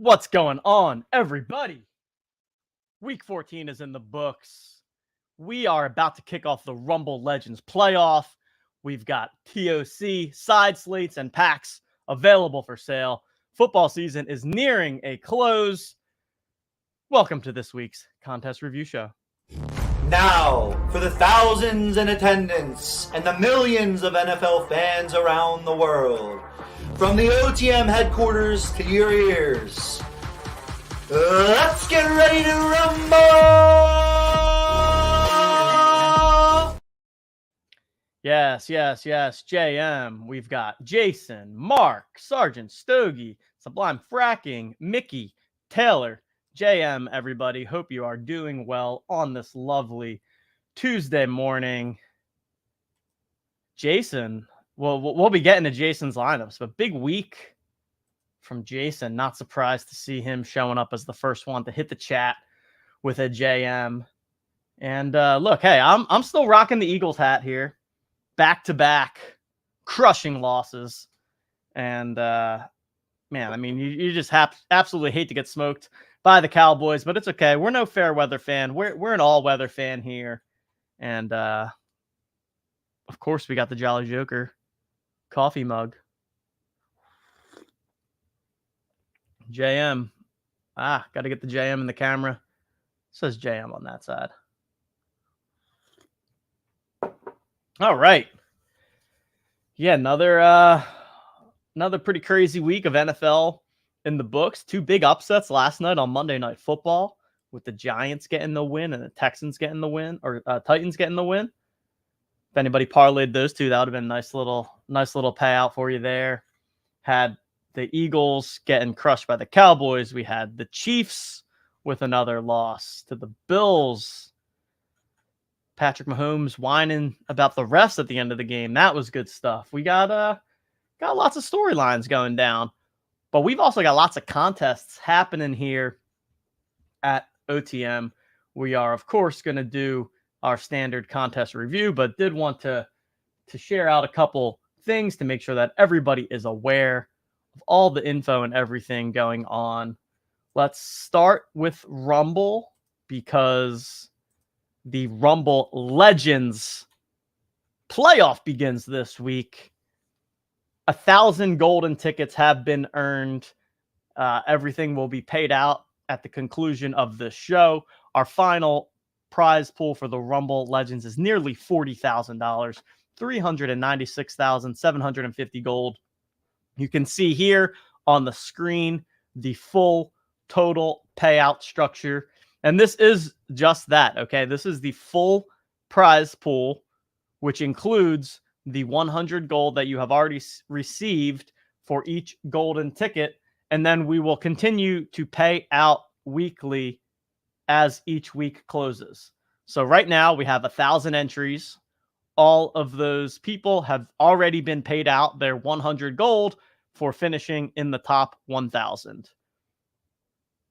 What's going on, everybody? Week 14 is in the books. We are about to kick off the Rumble Legends playoff. We've got TOC, side slates, and packs available for sale. Football season is nearing a close. Welcome to this week's contest review show. Now, for the thousands in attendance and the millions of NFL fans around the world, from the OTM headquarters to your ears, let's get ready to rumble! Yes. JM. We've got Jason, Mark, Sergeant Stogie, Sublime Fracking, Mickey, Taylor, JM, everybody. Hope you are doing well on this lovely Tuesday morning. Jason, we'll be getting to Jason's lineups, but big week from Jason. Not surprised to see him showing up as the first one to hit the chat with a JM. And look, hey, I'm still rocking the Eagles hat here. Back-to-back crushing losses. And, man, I mean, you just absolutely hate to get smoked by the Cowboys, but it's okay. We're no fair weather fan. We're an all-weather fan here. And, of course, we got the Jolly Joker coffee mug. JM. Got to get the JM in the camera. It says JM on that side. All right. Yeah, another pretty crazy week of NFL in the books. Two big upsets last night on Monday Night Football with the Giants getting the win and the Texans getting the win, or Titans getting the win. If anybody parlayed those two, that would have been a nice little payout for you there. Had the Eagles getting crushed by the Cowboys. We had the Chiefs with another loss to the Bills. Patrick Mahomes whining about the refs at the end of the game. That was good stuff. We got lots of storylines going down, but we've also got lots of contests happening here at OTM. We are, of course, going to do our standard contest review, but did want to share out a couple things to make sure that everybody is aware of all the info and everything going on. Let's start with Rumble, because the Rumble Legends playoff begins this week. 1,000 golden tickets have been earned. Everything will be paid out at the conclusion of the show. Our final prize pool for the Rumble Legends is nearly $40,000, 396,750 gold. You can see here on the screen the full total payout structure. And this is just that, okay? This is the full prize pool, which includes the 100 gold that you have already received for each golden ticket. And then we will continue to pay out weekly as each week closes. So right now we have 1,000 entries. All of those people have already been paid out their 100 gold for finishing in the top 1,000.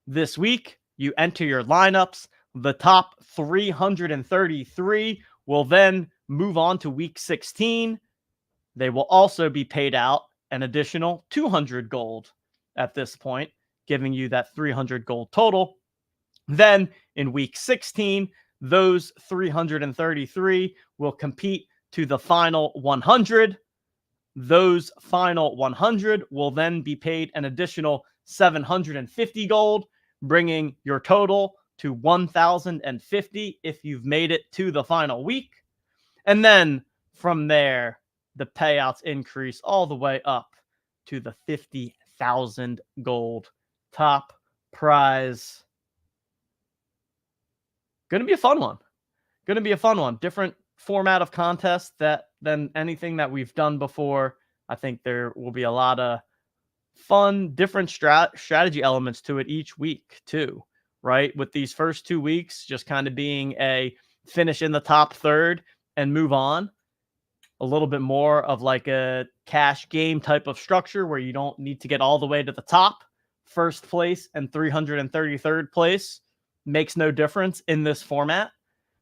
This week, you enter your lineups. The top 333 will then move on to week 16. They will also be paid out an additional 200 gold at this point, giving you that 300 gold total. Then in week 16, those 333 will compete to the final 100. Those final 100 will then be paid an additional 750 gold, bringing your total to 1,050 if you've made it to the final week. And then from there, the payouts increase all the way up to the 50,000 gold top prize. Going to be a fun one. Different format of contest than anything that we've done before. I think there will be a lot of fun, different strategy elements to it each week too, right? With these first 2 weeks just kind of being a finish in the top third and move on. A little bit more of like a cash game type of structure where you don't need to get all the way to the top. First place and 333rd place makes no difference in this format.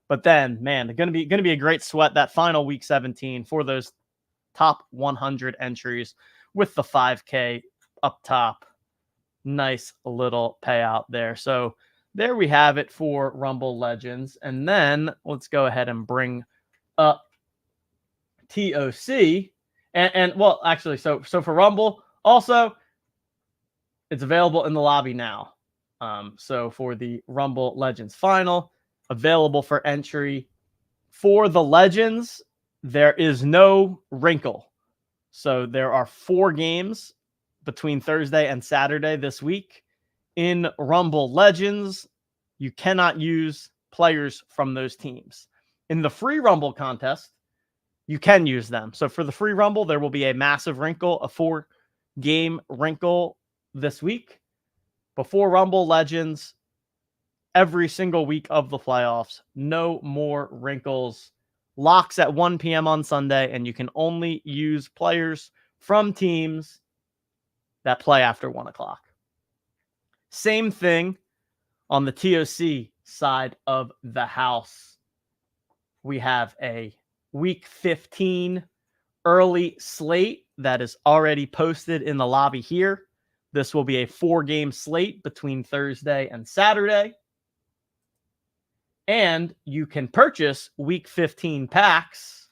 But then, man, going to be a great sweat that final week 17 for those top 100 entries with the 5K up top. Nice little payout there. So there we have it for Rumble Legends. And then let's go ahead and bring up TOC. And well, actually, so for Rumble, also, it's available in the lobby now. So for the Rumble Legends final, available for entry. For the Legends, there is no wrinkle. So there are 4 games between Thursday and Saturday this week. In Rumble Legends, you cannot use players from those teams. In the free Rumble contest, you can use them. So for the free Rumble, there will be a massive wrinkle, a 4-game wrinkle this week. Before Rumble Legends, every single week of the playoffs, no more wrinkles. Locks at 1 p.m. on Sunday, and you can only use players from teams that play after 1 o'clock. Same thing on the TOC side of the house. We have a Week 15 early slate that is already posted in the lobby here. This will be a 4-game slate between Thursday and Saturday. And you can purchase Week 15 packs,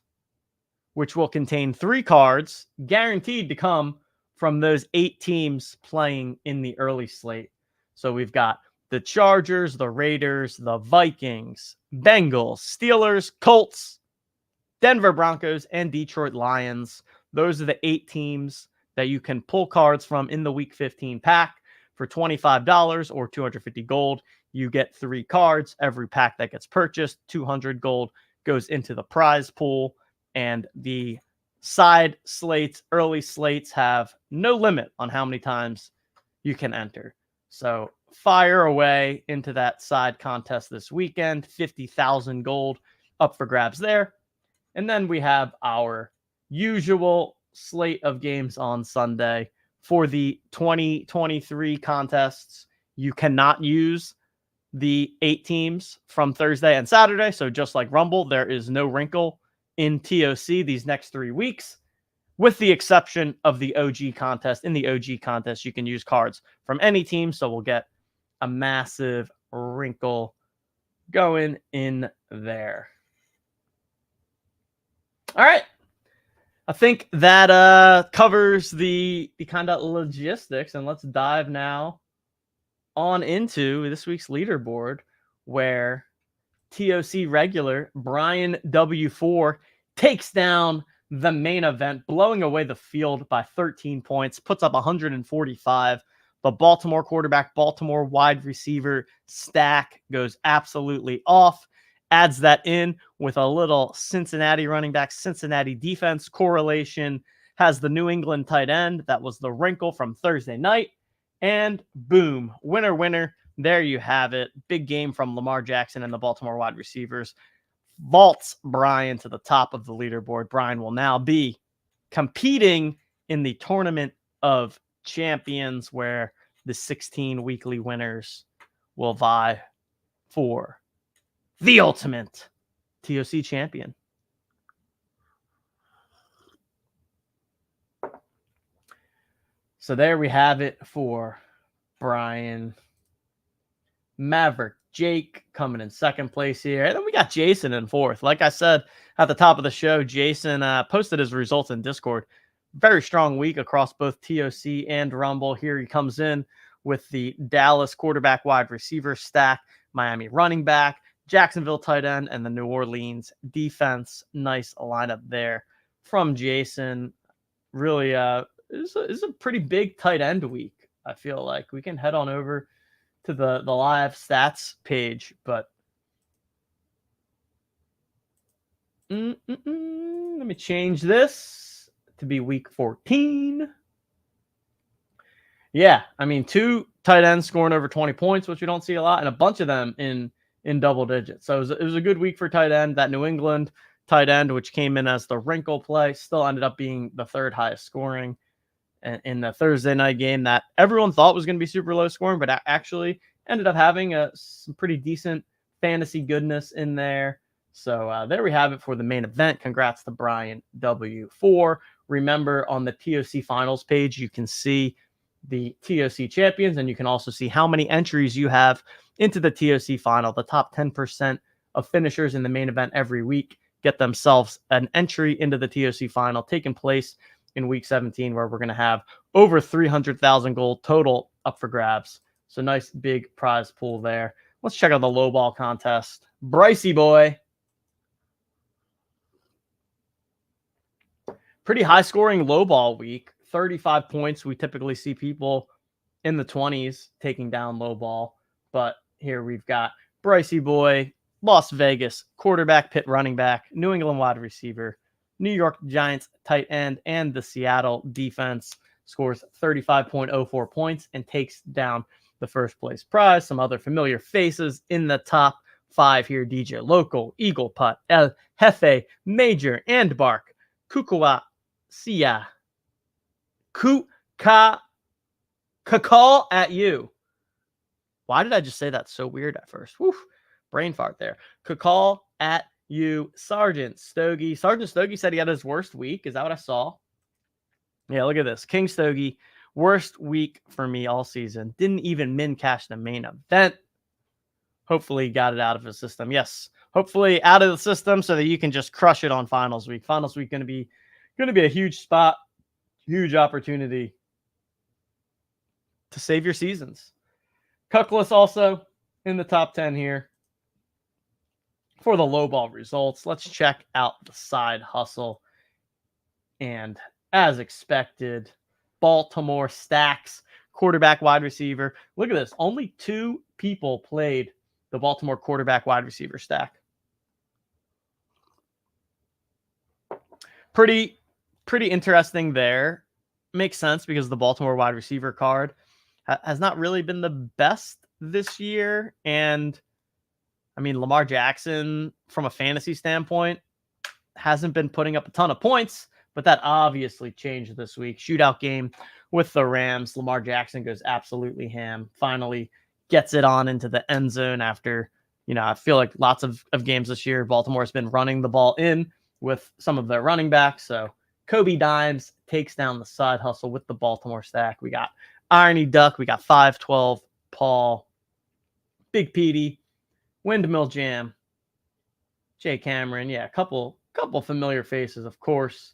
which will contain 3 cards guaranteed to come from those 8 teams playing in the early slate. So we've got the Chargers, the Raiders, the Vikings, Bengals, Steelers, Colts, Denver Broncos, and Detroit Lions. Those are the 8 teams that you can pull cards from in the Week 15 pack for $25 or 250 gold. You get 3 cards. Every pack that gets purchased, 200 gold goes into the prize pool. And the side slates, early slates, have no limit on how many times you can enter. So fire away into that side contest this weekend. 50,000 gold up for grabs there. And then we have our usual slate of games on Sunday. For the 2023 contests, you cannot use the 8 teams from Thursday and Saturday. So just like Rumble, there is no wrinkle in TOC these next 3 weeks, with the exception of the OG contest. In the OG contest, you can use cards from any team. So we'll get a massive wrinkle going in there. All right. I think that covers the kind of logistics, and let's dive now on into this week's leaderboard, where TOC regular Brian W4 takes down the main event, blowing away the field by 13 points, puts up 145. The Baltimore quarterback, Baltimore wide receiver stack goes absolutely off. Adds that in with a little Cincinnati running back, Cincinnati defense correlation. Has the New England tight end. That was the wrinkle from Thursday night. And boom, winner, winner. There you have it. Big game from Lamar Jackson and the Baltimore wide receivers. Vaults Brian to the top of the leaderboard. Brian will now be competing in the Tournament of Champions, where the 16 weekly winners will vie for the ultimate TOC champion. So there we have it for Brian. Maverick Jake coming in second place here. And then we got Jason in fourth. Like I said at the top of the show, Jason posted his results in Discord. Very strong week across both TOC and Rumble. Here he comes in with the Dallas quarterback wide receiver stack, Miami running back, Jacksonville tight end, and the New Orleans defense. Nice lineup there from Jason. Really is a pretty big tight end week, I feel like. We can head on over to the live stats page, but let me change this to be week 14. Yeah, I mean, 2 tight ends scoring over 20 points, which we don't see a lot, and a bunch of them in double digits. So it was a good week for tight end. That New England tight end, which came in as the wrinkle play, still ended up being the 3rd highest scoring in the Thursday night game that everyone thought was going to be super low scoring, but actually ended up having some pretty decent fantasy goodness in there. So there we have it for the main event. Congrats to Brian W4. Remember, on the TOC finals page, you can see the TOC champions, and you can also see how many entries you have into the TOC final. The top 10% of finishers in the main event every week get themselves an entry into the TOC final, taking place in week 17, where we're going to have over 300,000 gold total up for grabs. So nice big prize pool there. Let's check out the low ball contest. Brycey boy. Pretty high scoring low ball week. 35 points. We typically see people in the 20s taking down low ball. But here we've got Brycey boy, Las Vegas quarterback, Pitt running back, New England wide receiver, New York Giants tight end, and the Seattle defense. Scores 35.04 points and takes down the first place prize. Some other familiar faces in the top 5 here. DJ Local, Eagle Putt, El Jefe, Major, and Bark, Kukua, Sia, Kakal at you. Why did I just say that so weird at first? Woof, brain fart there. Kakal at you. Sergeant Stogie. Sergeant Stogie said he had his worst week. Is that what I saw? Yeah, look at this. King Stogie, worst week for me all season. Didn't even min cash the main event. Hopefully he got it out of his system. Yes, hopefully out of the system so that you can just crush it on finals week. Finals week going to be a huge spot, huge opportunity to save your seasons. Cuckless also in the top 10 here for the low ball results. Let's check out the side hustle. And as expected, Baltimore stacks, quarterback, wide receiver. Look at this. Only 2 people played the Baltimore quarterback, wide receiver stack. Pretty interesting there. Makes sense because the Baltimore wide receiver card has not really been the best this year. And I mean, Lamar Jackson, from a fantasy standpoint, hasn't been putting up a ton of points, but that obviously changed this week. Shootout game with the Rams. Lamar Jackson goes absolutely ham. Finally gets it on into the end zone after, I feel like lots of games this year, Baltimore's been running the ball in with some of their running backs. So Kobe Dimes takes down the side hustle with the Baltimore stack. We got Irony Duck. We got 512 Paul, Big Petey, Windmill Jam, Jay Cameron. Yeah, a couple familiar faces, of course.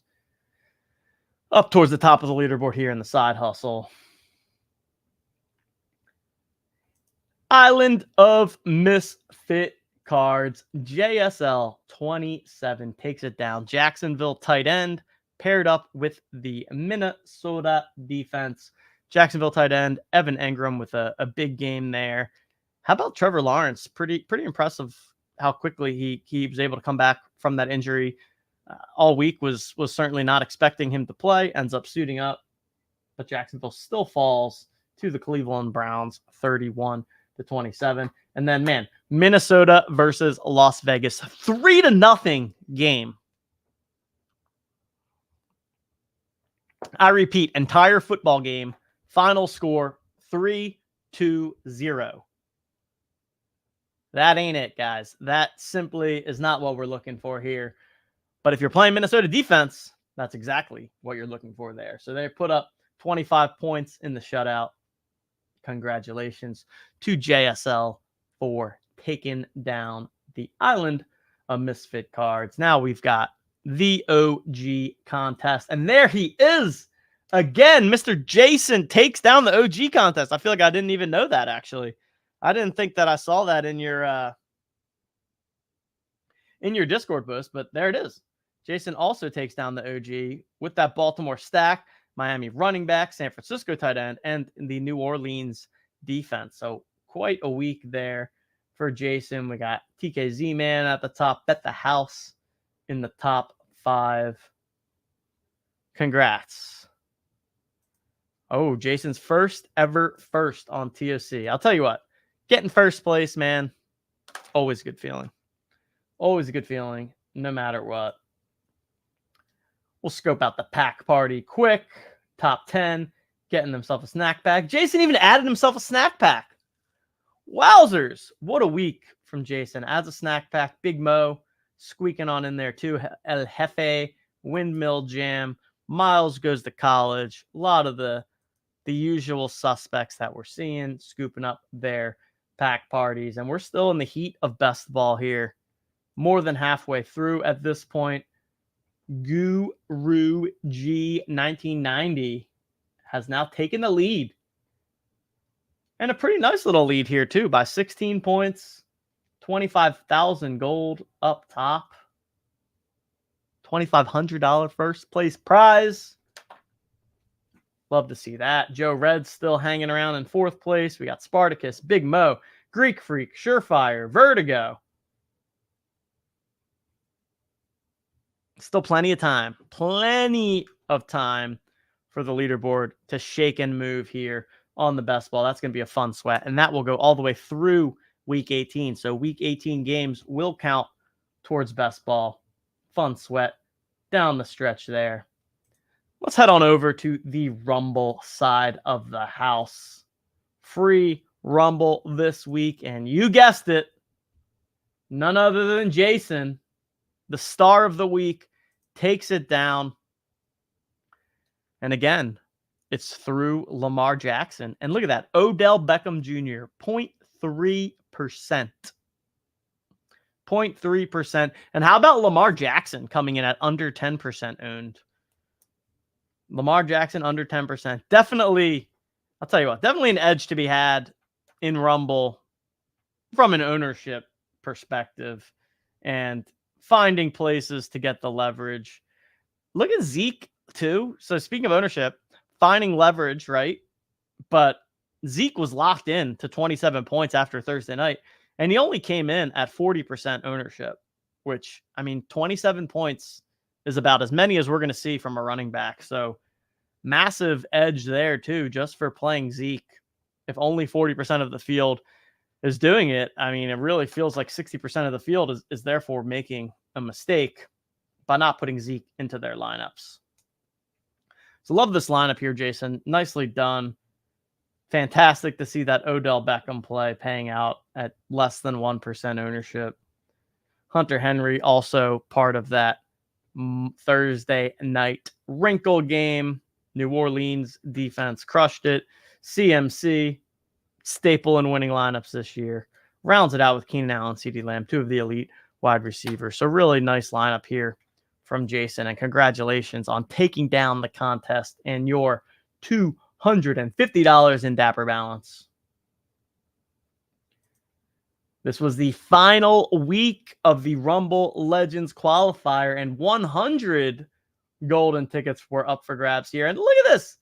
Up towards the top of the leaderboard here in the side hustle. Island of Misfit Cards. JSL 27 takes it down. Jacksonville tight end paired up with the Minnesota defense. Jacksonville tight end, Evan Engram with a big game there. How about Trevor Lawrence? Pretty impressive how quickly he was able to come back from that injury. All week was certainly not expecting him to play. Ends up suiting up, but Jacksonville still falls to the Cleveland Browns 31-27. And then, man, Minnesota versus Las Vegas, 3-0 game. I repeat, entire football game, final score 3-0. That ain't it, guys. That simply is not what we're looking for here. But if you're playing Minnesota defense, that's exactly what you're looking for there. So they put up 25 points in the shutout. Congratulations to JSL for taking down the Island of Misfit Cards. Now we've got the OG contest. And there he is again. Mr. Jason takes down the OG contest. I feel like I didn't even know that, actually. I didn't think that I saw that in your Discord post, but there it is. Jason also takes down the OG with that Baltimore stack, Miami running back, San Francisco tight end, and the New Orleans defense. So quite a week there for Jason. We got TKZ Man at the top, Bet the House in the top 5. Congrats. Oh, Jason's first ever first on TOC. I'll tell you what, getting first place, man, always a good feeling. Always a good feeling, no matter what. We'll scope out the pack party quick. Top 10, getting themselves a snack pack. Jason even added himself a snack pack. Wowzers. What a week from Jason. Adds a snack pack. Big Mo squeaking on in there too. El Jefe, Windmill Jam. Miles goes to college. A lot of the the usual suspects that we're seeing scooping up their pack parties. And we're still in the heat of best ball here. More than halfway through at this point. Guru G 1990 has now taken the lead. And a pretty nice little lead here, too, by 16 points. 25,000 gold up top. $2,500 first place prize. Love to see that. Joe Red's still hanging around in fourth place. We got Spartacus, Big Mo, Greek Freak, Surefire, Vertigo. Still plenty of time. Plenty of time for the leaderboard to shake and move here on the best ball. That's going to be a fun sweat. And that will go all the way through week 18. So week 18 games will count towards best ball. Fun sweat down the stretch there. Let's head on over to the Rumble side of the house. Free Rumble this week. And you guessed it, none other than Jason, the star of the week, takes it down. And again, it's through Lamar Jackson. And look at that. Odell Beckham Jr., 0.3%. 0.3%. And how about Lamar Jackson coming in at under 10% owned? Lamar Jackson under 10%. Definitely, I'll tell you what, definitely an edge to be had in Rumble from an ownership perspective and finding places to get the leverage. Look at Zeke too. So speaking of ownership, finding leverage, right? But Zeke was locked in to 27 points after Thursday night, and he only came in at 40% ownership, which, I mean, 27 points is about as many as we're going to see from a running back. So massive edge there too, just for playing Zeke. If only 40% of the field is doing it, I mean, it really feels like 60% of the field is therefore making a mistake by not putting Zeke into their lineups. So love this lineup here, Jason. Nicely done. Fantastic to see that Odell Beckham play paying out at less than 1% ownership. Hunter Henry also part of that Thursday night wrinkle game. New Orleans defense crushed it. CMC, staple in winning lineups this year. Rounds it out with Keenan Allen, CeeDee Lamb, two of the elite wide receivers. So really nice lineup here from Jason. And congratulations on taking down the contest and your $250 in Dapper balance. This was the final week of the Rumble Legends qualifier, and 100 golden tickets were up for grabs here. And look at this.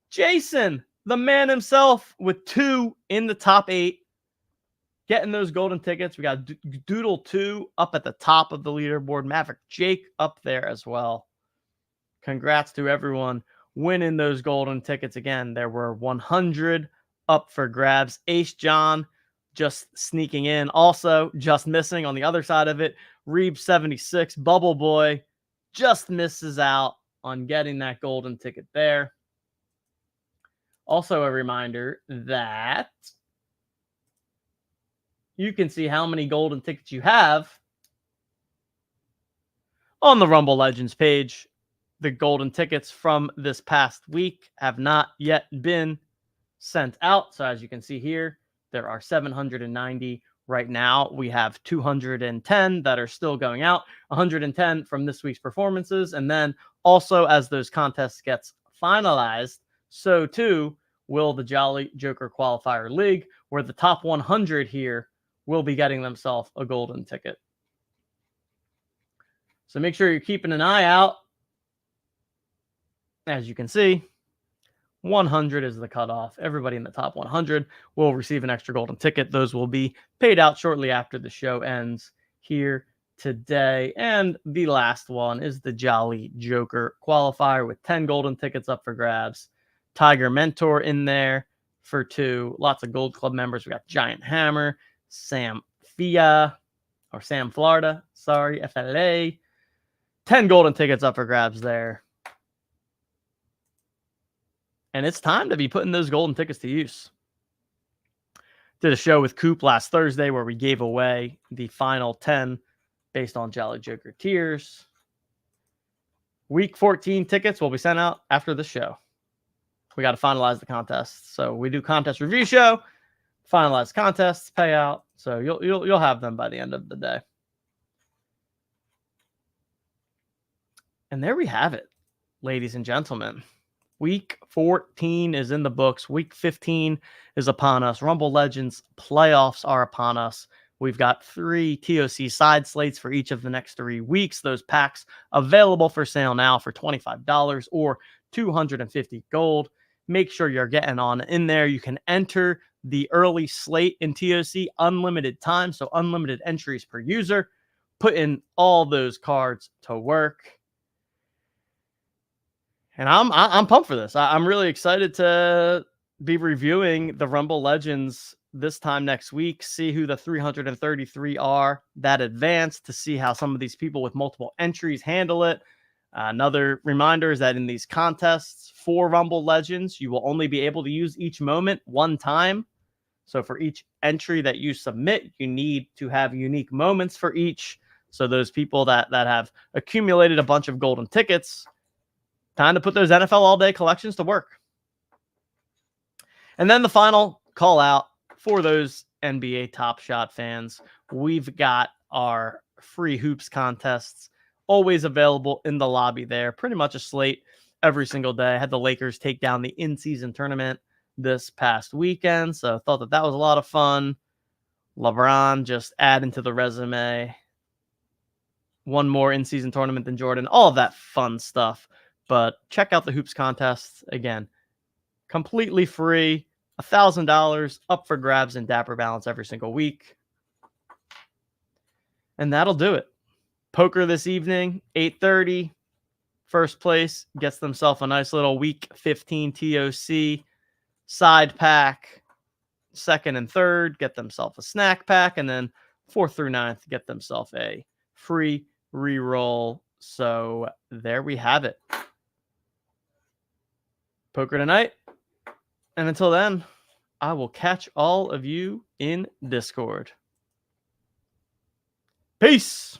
Jason, the man himself, with 2 in the top 8, getting those golden tickets. We got Doodle 2 up at the top of the leaderboard. Maverick Jake up there as well. Congrats to everyone winning those golden tickets. Again, there were 100 up for grabs. Ace John just sneaking in. Also, just missing on the other side of it. Reeb 76, Bubble Boy, just misses out on getting that golden ticket there. Also, a reminder that you can see how many golden tickets you have on the Rumble Legends page. The golden tickets from this past week have not yet been sent out. So as you can see here, there are 790 right now. We have 210 that are still going out, 110 from this week's performances. And then also as those contests gets finalized, so too will the Jolly Joker Qualifier League, where the top 100 here will be getting themselves a golden ticket. So make sure you're keeping an eye out. As you can see, 100 is the cutoff. Everybody in the top 100 will receive an extra golden ticket. Those will be paid out shortly after the show ends here today. And the last one is the Jolly Joker Qualifier with 10 golden tickets up for grabs. Tiger Mentor in there for 2. Lots of Gold Club members. We got Giant Hammer, Sam Florida, FLA. 10 golden tickets up for grabs there. And it's time to be putting those golden tickets to use. Did a show with Coop last Thursday where we gave away the final 10 based on Jolly Joker tiers. Week 14 tickets will be sent out after the show. we got to finalize the contest. So we do contest review show, finalize contests, payout. So you'll have them by the end of the day. And there we have it, ladies and gentlemen. Week 14 is in the books. Week 15 is upon us. Rumble Legends playoffs are upon us. We've got 3 TOC side slates for each of the next 3 weeks. Those packs available for sale now for $25 or 250 gold. Make sure you're getting on in there. You can enter the early slate in TOC, unlimited time, so unlimited entries per user. Put in all those cards to work. And I'm pumped for this. I'm really excited to be reviewing the Rumble Legends this time next week, see who the 333 are that advanced, to see how some of these people with multiple entries handle it. Another reminder is that in these contests for Rumble Legends, you will only be able to use each moment one time. So for each entry that you submit, you need to have unique moments for each. So those people that have accumulated a bunch of golden tickets, time to put those NFL all-day collections to work. And then the final call out for those NBA Top Shot fans. We've got our free hoops contests always available in the lobby there. Pretty much a slate every single day. I had the Lakers take down the in-season tournament this past weekend, so I thought that was a lot of fun. LeBron just adding to the resume. One more in-season tournament than Jordan. All of that fun stuff. But check out the hoops contests. Again, completely free. $1,000 up for grabs in Dapper Balance every single week. And that'll do it. Poker this evening, 8:30. First place gets themselves a nice little week 15 TOC side pack. Second and third get themselves a snack pack. And then 4th through 9th get themselves a free reroll. So there we have it. Poker tonight. And until then, I will catch all of you in Discord. Peace.